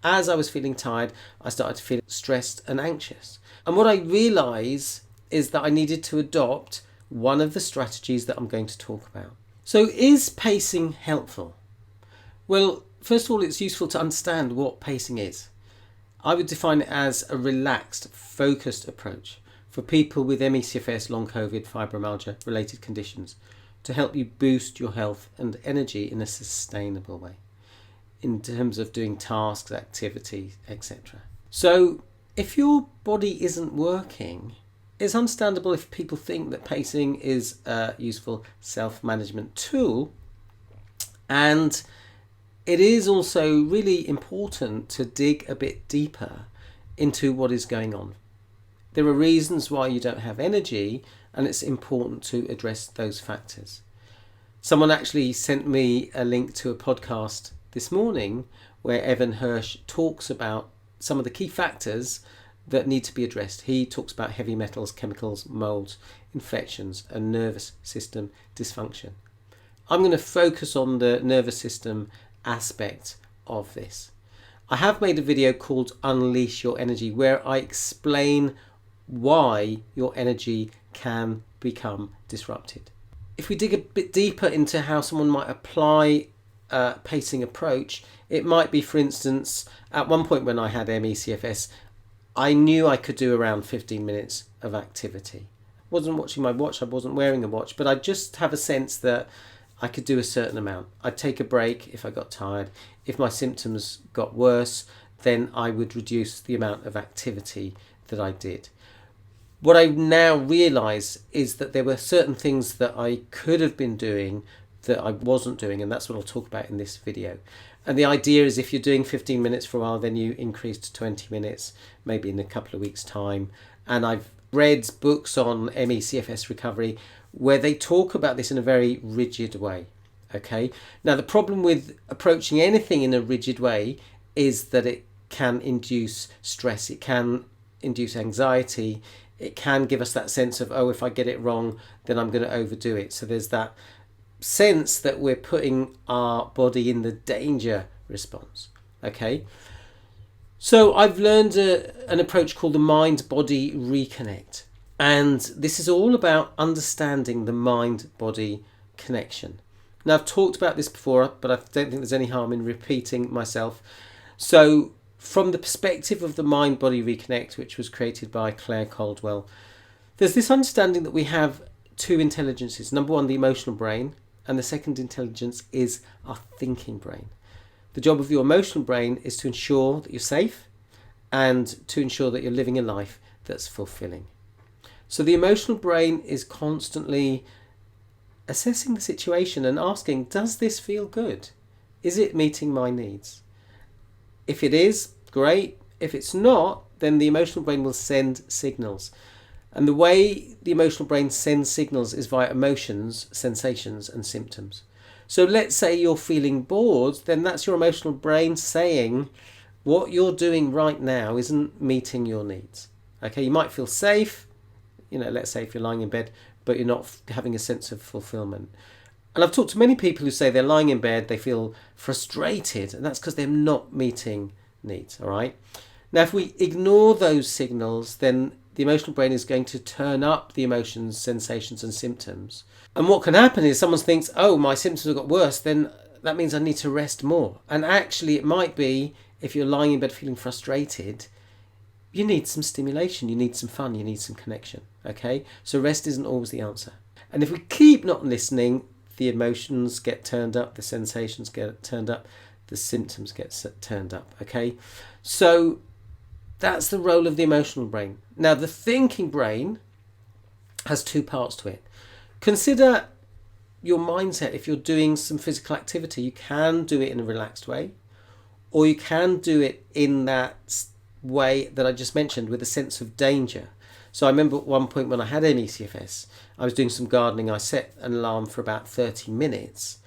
As I was feeling tired, I started to feel stressed and anxious. And what I realised is that I needed to adopt one of the strategies that I'm going to talk about. So is pacing helpful? Well, first of all, it's useful to understand what pacing is. I would define it as a relaxed, focused approach for people with ME/CFS, long COVID, fibromyalgia related conditions to help you boost your health and energy in a sustainable way in terms of doing tasks, activities, etc. So if your body isn't working, it's understandable if people think that pacing is a useful self-management tool, and it is also really important to dig a bit deeper into what is going on. There are reasons why you don't have energy, and it's important to address those factors. Someone actually sent me a link to a podcast this morning where Evan Hirsch talks about some of the key factors that need to be addressed. He talks about heavy metals, chemicals, molds, infections, and nervous system dysfunction. I'm going to focus on the nervous system aspect of this. I have made a video called Unleash Your Energy where I explain why your energy can become disrupted. If we dig a bit deeper into how someone might apply a pacing approach, it might be, for instance, at one point when I had ME/CFS, I knew I could do around 15 minutes of activity. I wasn't watching my watch, I wasn't wearing a watch, but I just have a sense that I could do a certain amount. I'd take a break if I got tired. If my symptoms got worse, then I would reduce the amount of activity that I did. What I now realise is that there were certain things that I could have been doing that I wasn't doing, and that's what I'll talk about in this video. And the idea is if you're doing 15 minutes for a while, then you increase to 20 minutes, maybe in a couple of weeks' time. And I've read books on ME/CFS recovery where they talk about this in a very rigid way. Okay. Now, the problem with approaching anything in a rigid way is that it can induce stress. It can induce anxiety. It can give us that sense of, oh, if I get it wrong, then I'm going to overdo it. So there's that sense that we're putting our body in the danger response. Okay. So I've learned an approach called the Mind-Body Reconnect. And this is all about understanding the mind-body connection. Now, I've talked about this before, but I don't think there's any harm in repeating myself. So from the perspective of the Mind-Body Reconnect, which was created by Claire Caldwell, there's this understanding that we have two intelligences. Number one, the emotional brain, and the second intelligence is our thinking brain. The job of your emotional brain is to ensure that you're safe and to ensure that you're living a life that's fulfilling. So the emotional brain is constantly assessing the situation and asking, does this feel good? Is it meeting my needs? If it is, great. If it's not, then the emotional brain will send signals. And the way the emotional brain sends signals is via emotions, sensations, and symptoms. So let's say you're feeling bored, then that's your emotional brain saying what you're doing right now isn't meeting your needs. Okay, you might feel safe, let's say if you're lying in bed, but you're not having a sense of fulfillment. And I've talked to many people who say they're lying in bed, they feel frustrated, and that's because they're not meeting needs, all right? Now, if we ignore those signals, then the emotional brain is going to turn up the emotions, sensations, and symptoms. And what can happen is someone thinks, oh, my symptoms have got worse, then that means I need to rest more. And actually, it might be, if you're lying in bed feeling frustrated, you need some stimulation, you need some fun, you need some connection, okay? So rest isn't always the answer. And if we keep not listening, the emotions get turned up, the sensations get turned up, the symptoms get turned up, okay? So that's the role of the emotional brain. Now, the thinking brain has two parts to it. Consider your mindset. If you're doing some physical activity, you can do it in a relaxed way, or you can do it in that way that I just mentioned with a sense of danger. So I remember at one point when I had ME/CFS, I was doing some gardening. I set an alarm for about 30 minutes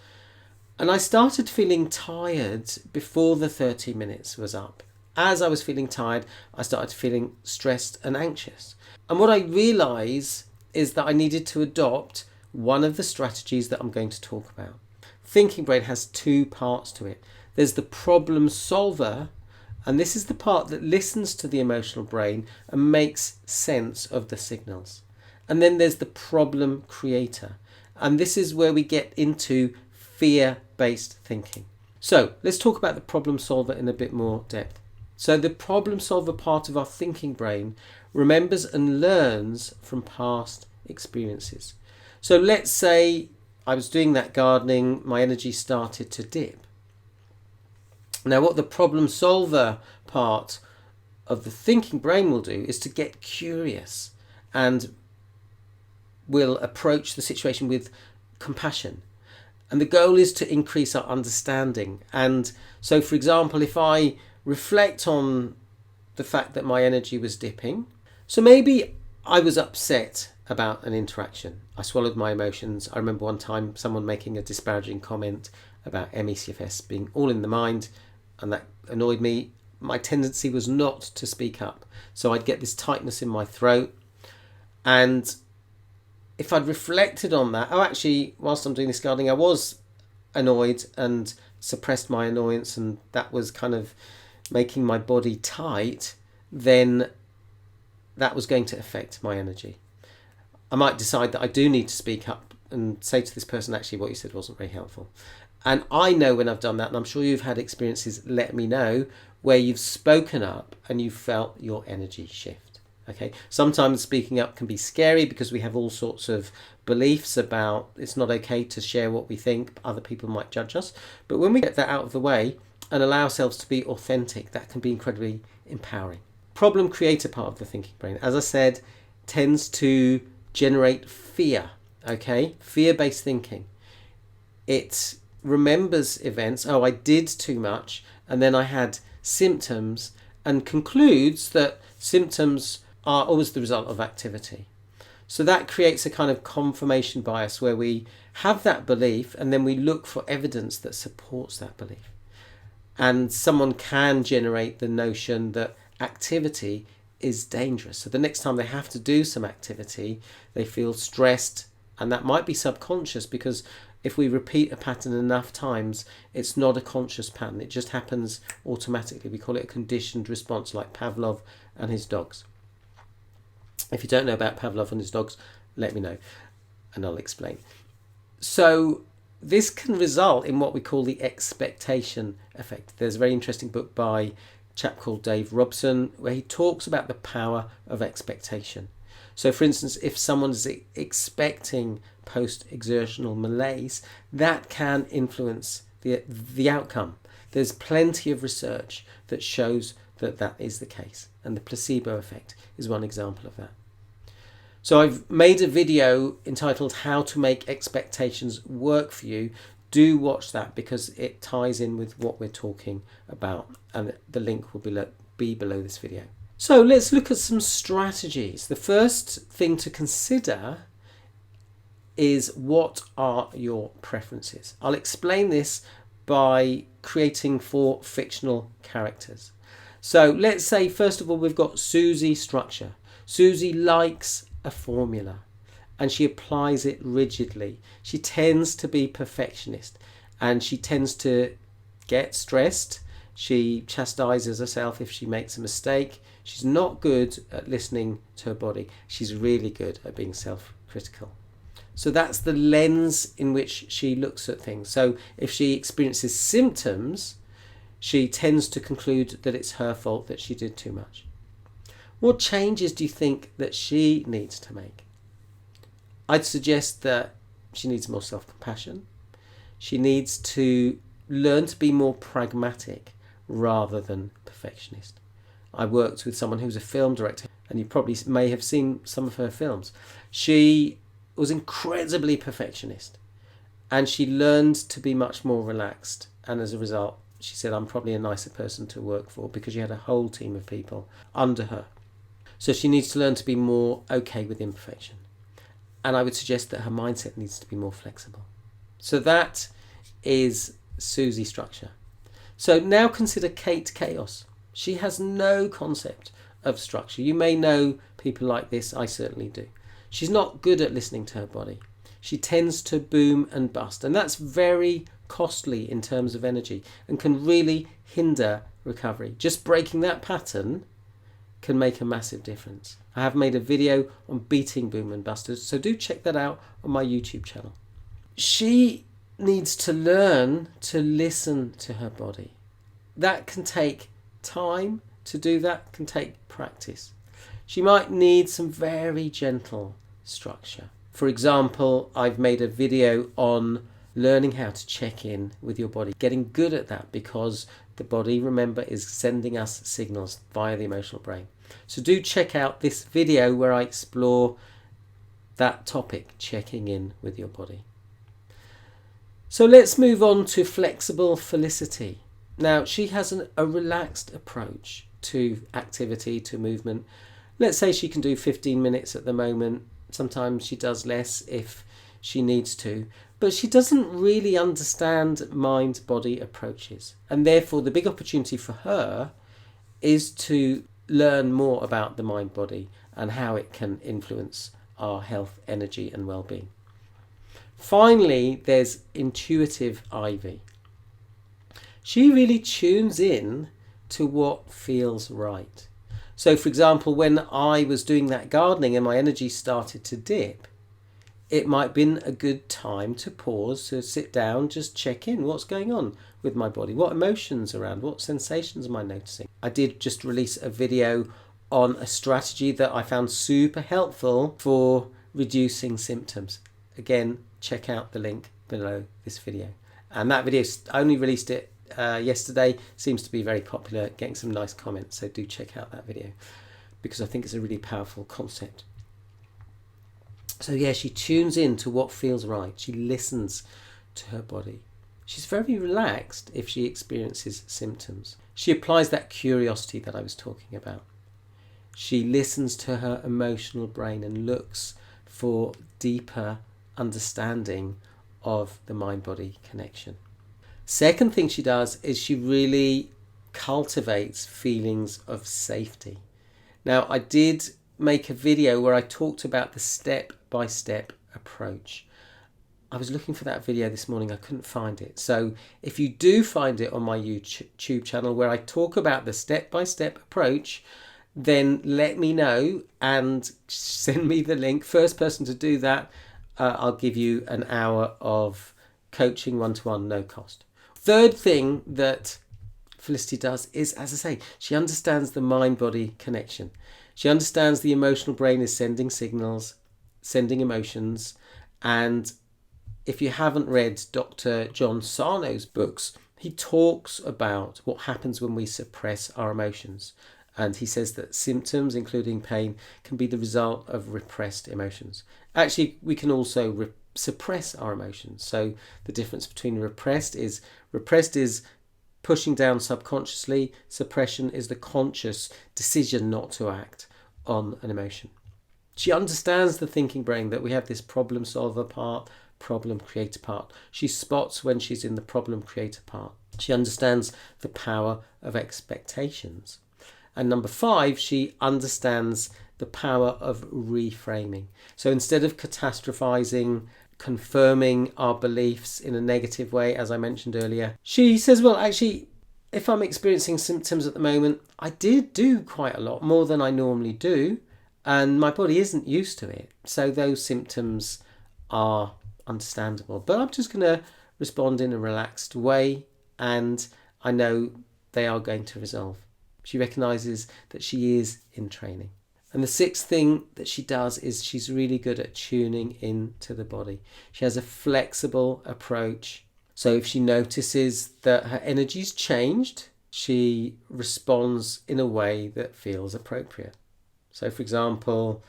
and I started feeling tired before the 30 minutes was up. As I was feeling tired, I started feeling stressed and anxious. And what I realised is that I needed to adopt one of the strategies that I'm going to talk about. Thinking brain has two parts to it. There's the problem solver And this is the part that listens to the emotional brain and makes sense of the signals. And then there's the problem creator. And this is where we get into fear-based thinking. So let's talk about the problem solver in a bit more depth. So the problem solver part of our thinking brain remembers and learns from past experiences. So let's say I was doing that gardening, my energy started to dip. Now what the problem solver part of the thinking brain will do is to get curious and will approach the situation with compassion. And the goal is to increase our understanding. And so, for example, if I reflect on the fact that my energy was dipping, so maybe I was upset about an interaction. I swallowed my emotions. I remember one time someone making a disparaging comment about CFS being all in the mind, and that annoyed me. My tendency was not to speak up. So I'd get this tightness in my throat. And if I'd reflected on that, oh, actually, whilst I'm doing this gardening, I was annoyed and suppressed my annoyance, and that was kind of making my body tight, then that was going to affect my energy. I might decide that I do need to speak up and say to this person, actually, what you said wasn't very helpful. And I know when I've done that, and I'm sure you've had experiences, let me know, where you've spoken up and you felt your energy shift. Okay. Sometimes speaking up can be scary because we have all sorts of beliefs about it's not okay to share what we think, other people might judge us. But when we get that out of the way and allow ourselves to be authentic, that can be incredibly empowering. Problem creator part of the thinking brain, as I said, tends to generate fear. Okay. Fear-based thinking. It remembers events. Oh, I did too much, and then I had symptoms, and concludes that symptoms are always the result of activity. So that creates a kind of confirmation bias where we have that belief and then we look for evidence that supports that belief. And someone can generate the notion that activity is dangerous. So the next time they have to do some activity, they feel stressed, and that might be subconscious because if we repeat a pattern enough times, it's not a conscious pattern. It just happens automatically. We call it a conditioned response, like Pavlov and his dogs. If you don't know about Pavlov and his dogs, let me know and I'll explain. So this can result in what we call the expectation effect. There's a very interesting book by a chap called Dave Robson where he talks about the power of expectation. So for instance, if someone's expecting post-exertional malaise, that can influence the outcome. There's plenty of research that shows that that is the case, and the placebo effect is one example of that. So I've made a video entitled How to Make Expectations Work for You. Do watch that because it ties in with what we're talking about, and the link will be below this video. So let's look at some strategies. The first thing to consider is, what are your preferences? I'll explain this by creating 4 fictional characters. So let's say, first of all, we've got Susie structure. Susie likes a formula and she applies it rigidly. She tends to be perfectionist and she tends to get stressed. She chastises herself if she makes a mistake. She's not good at listening to her body. She's really good at being self-critical. So that's the lens in which she looks at things. So if she experiences symptoms, she tends to conclude that it's her fault that she did too much. What changes do you think that she needs to make? I'd suggest that she needs more self-compassion. She needs to learn to be more pragmatic rather than perfectionist. I worked with someone who was a film director, and you probably may have seen some of her films. She was incredibly perfectionist, and she learned to be much more relaxed, and as a result, she said, I'm probably a nicer person to work for because she had a whole team of people under her. So she needs to learn to be more okay with imperfection. And I would suggest that her mindset needs to be more flexible. So that is Susie structure. So now consider Kate Chaos. She has no concept of structure. You may know people like this. I certainly do. She's not good at listening to her body. She tends to boom and bust. And that's very costly in terms of energy and can really hinder recovery. Just breaking that pattern can make a massive difference. I have made a video on beating boom and busters, so do check that out on my YouTube channel. She needs to learn to listen to her body. That can take time to do, that can take practice. She might need some very gentle structure. For example, I've made a video on learning how to check in with your body, getting good at that, because the body, remember, is sending us signals via the emotional brain. So do check out this video where I explore that topic, checking in with your body. So let's move on to flexible Felicity. Now, she has a relaxed approach to activity, to movement. Let's say she can do 15 minutes at the moment. Sometimes she does less if she needs to, but she doesn't really understand mind-body approaches. And therefore, the big opportunity for her is to learn more about the mind-body and how it can influence our health, energy, and well-being. Finally, there's intuitive Ivy. She really tunes in to what feels right. So, for example, when I was doing that gardening and my energy started to dip, it might have been a good time to pause, to sit down, just check in. What's going on with my body? What emotions around? What sensations am I noticing? I did just release a video on a strategy that I found super helpful for reducing symptoms. Again, check out the link below this video. And that video, I only released it yesterday, seems to be very popular, getting some nice comments. So do check out that video because I think it's a really powerful concept. So yeah, she tunes in to what feels right. She listens to her body. She's very relaxed if she experiences symptoms. She applies that curiosity that I was talking about. She listens to her emotional brain and looks for deeper understanding of the mind-body connection. Second thing she does is she really cultivates feelings of safety. Now, I did make a video where I talked about the step-by-step approach. I was looking for that video this morning, I couldn't find it. So if you do find it on my YouTube channel where I talk about the step-by-step approach, then let me know and send me the link. First person to do that, I'll give you an hour of coaching one-to-one, no cost. Third thing that Felicity does is, as I say, she understands the mind-body connection. She understands the emotional brain is sending signals, sending emotions. And if you haven't read Dr. John Sarno's books, he talks about what happens when we suppress our emotions. And he says that symptoms, including pain, can be the result of repressed emotions. Actually, we can also suppress our emotions. So the difference between repressed is pushing down subconsciously. Suppression is the conscious decision not to act on an emotion. She understands the thinking brain, that we have this problem solver part, problem creator part. She spots when she's in the problem creator part. She understands the power of expectations. And number 5, she understands the power of reframing. So instead of catastrophizing, confirming our beliefs in a negative way, as I mentioned earlier, she says, well, actually, if I'm experiencing symptoms at the moment, I did do quite a lot more than I normally do, and my body isn't used to it. So those symptoms are understandable. But I'm just going to respond in a relaxed way, and I know they are going to resolve. She recognises that she is in training. And the 6th thing that she does is she's really good at tuning into the body. She has a flexible approach. So if she notices that her energy's changed, she responds in a way that feels appropriate. So for example,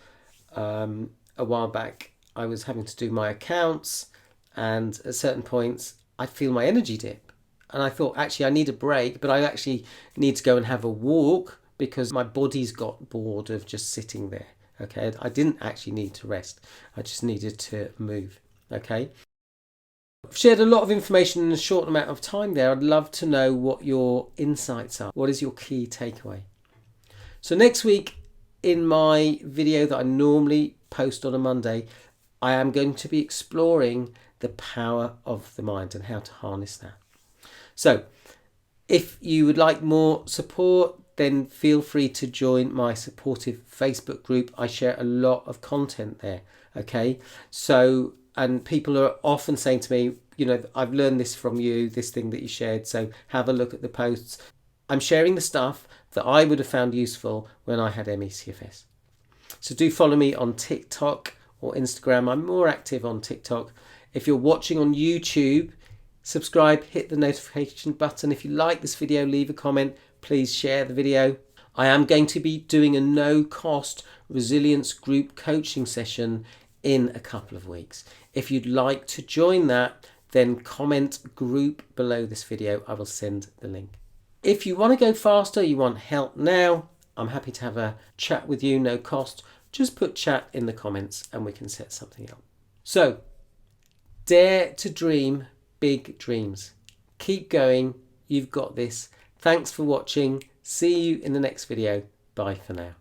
a while back, I was having to do my accounts, and at certain points, I'd feel my energy dip. And I thought, actually, I need a break, but I actually need to go and have a walk because my body's got bored of just sitting there. Okay, I didn't actually need to rest. I just needed to move. Okay. I've shared a lot of information in a short amount of time there. I'd love to know what your insights are. What is your key takeaway? So next week, in my video that I normally post on a Monday, I am going to be exploring the power of the mind and how to harness that. So if you would like more support, then feel free to join my supportive Facebook group. I share a lot of content there. Okay, so, and people are often saying to me, you know, I've learned this from you, this thing that you shared, so have a look at the posts. I'm sharing the stuff that I would have found useful when I had ME/CFS. So do follow me on TikTok or Instagram. I'm more active on TikTok. If you're watching on YouTube, subscribe, hit the notification button. If you like this video, leave a comment. Please share the video. I am going to be doing a no-cost resilience group coaching session in a couple of weeks. If you'd like to join that, then comment group below this video. I will send the link. If you want to go faster, you want help now, I'm happy to have a chat with you, no cost. Just put chat in the comments and we can set something up. So, dare to dream big dreams. Keep going. You've got this. Thanks for watching. See you in the next video. Bye for now.